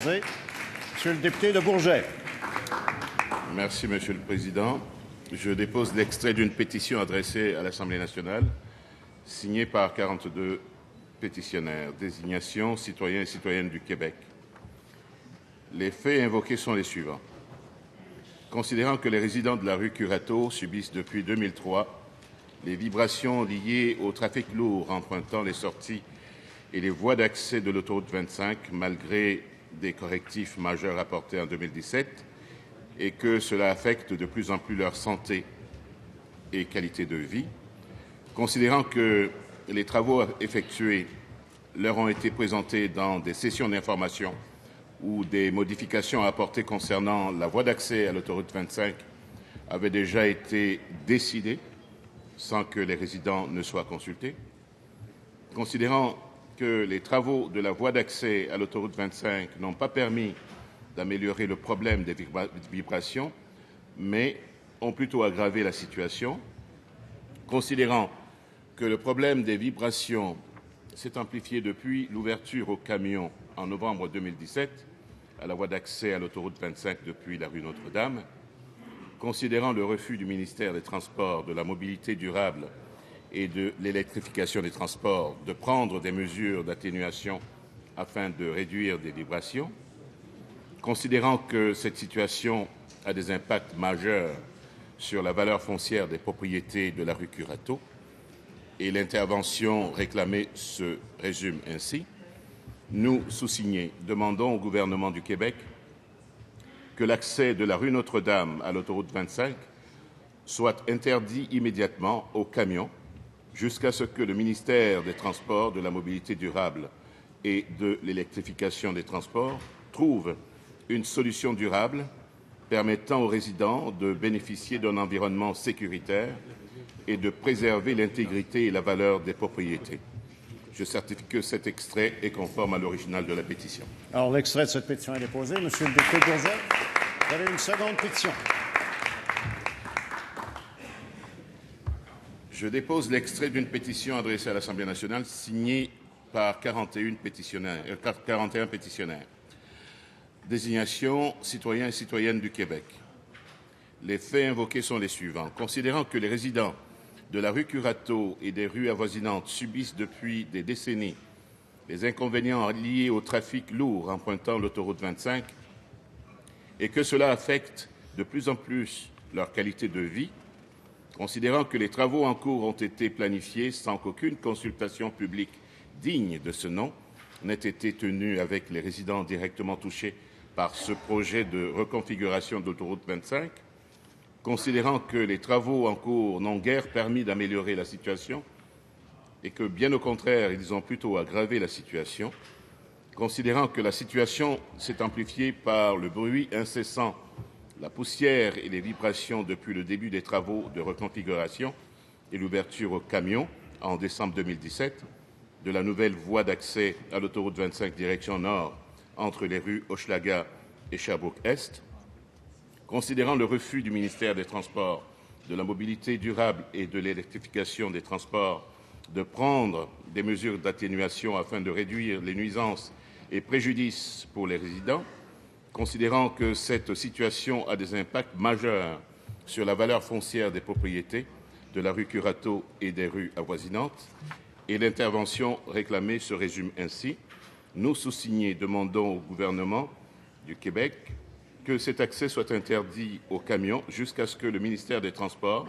Monsieur le député de Bourget. Merci, Monsieur le Président. Je dépose l'extrait d'une pétition adressée à l'Assemblée nationale, signée par 42 pétitionnaires, désignation citoyens et citoyennes du Québec. Les faits invoqués sont les suivants. Considérant que les résidents de la rue Curateau subissent depuis 2003 les vibrations liées au trafic lourd empruntant les sorties et les voies d'accès de l'autoroute 25, malgré des correctifs majeurs apportés en 2017, et que cela affecte de plus en plus leur santé et qualité de vie, considérant que les travaux effectués leur ont été présentés dans des sessions d'information où des modifications apportées concernant la voie d'accès à l'autoroute 25 avaient déjà été décidées sans que les résidents ne soient consultés, considérant que les travaux de la voie d'accès à l'autoroute 25 n'ont pas permis d'améliorer le problème des vibrations, mais ont plutôt aggravé la situation, considérant que le problème des vibrations s'est amplifié depuis l'ouverture aux camions en novembre 2017 à la voie d'accès à l'autoroute 25 depuis la rue Notre-Dame, considérant le refus du ministère des Transports, de la Mobilité durable et de l'électrification des transports de prendre des mesures d'atténuation afin de réduire des vibrations, considérant que cette situation a des impacts majeurs sur la valeur foncière des propriétés de la rue Curateau, et l'intervention réclamée se résume ainsi. Nous, sous-signés, demandons au gouvernement du Québec que l'accès de la rue Notre-Dame à l'autoroute 25 soit interdit immédiatement aux camions jusqu'à ce que le ministère des Transports, de la Mobilité durable et de l'électrification des transports trouve une solution durable permettant aux résidents de bénéficier d'un environnement sécuritaire et de préserver l'intégrité et la valeur des propriétés. Je certifie que cet extrait est conforme à l'original de la pétition. Alors, l'extrait de cette pétition est déposé. Monsieur le député Bourget, vous avez une seconde pétition. Je dépose l'extrait d'une pétition adressée à l'Assemblée nationale signée par 41 pétitionnaires. Désignation citoyens et citoyennes du Québec. Les faits invoqués sont les suivants. Considérant que les résidents de la rue Curateau et des rues avoisinantes subissent depuis des décennies les inconvénients liés au trafic lourd empruntant l'autoroute 25 et que cela affecte de plus en plus leur qualité de vie, considérant que les travaux en cours ont été planifiés sans qu'aucune consultation publique digne de ce nom n'ait été tenue avec les résidents directement touchés par ce projet de reconfiguration de l'autoroute 25, considérant que les travaux en cours n'ont guère permis d'améliorer la situation et que, bien au contraire, ils ont plutôt aggravé la situation, considérant que la situation s'est amplifiée par le bruit incessant, la poussière et les vibrations depuis le début des travaux de reconfiguration et l'ouverture aux camions en décembre 2017 de la nouvelle voie d'accès à l'autoroute 25 direction nord entre les rues Hochelaga et Sherbrooke-Est, considérant le refus du ministère des Transports, de la Mobilité durable et de l'électrification des transports de prendre des mesures d'atténuation afin de réduire les nuisances et préjudices pour les résidents, considérant que cette situation a des impacts majeurs sur la valeur foncière des propriétés de la rue Curateau et des rues avoisinantes, et l'intervention réclamée se résume ainsi. Nous, sous-signés, demandons au gouvernement du Québec que cet accès soit interdit aux camions jusqu'à ce que le ministère des Transports,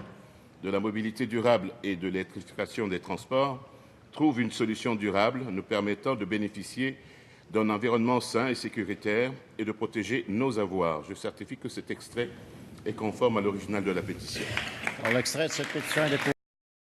de la Mobilité durable et de l'électrification des transports trouve une solution durable nous permettant de bénéficier d'un environnement sain et sécuritaire et de protéger nos avoirs. Je certifie que cet extrait est conforme à l'original de la pétition. Alors, l'extrait de cette pétition est déposé.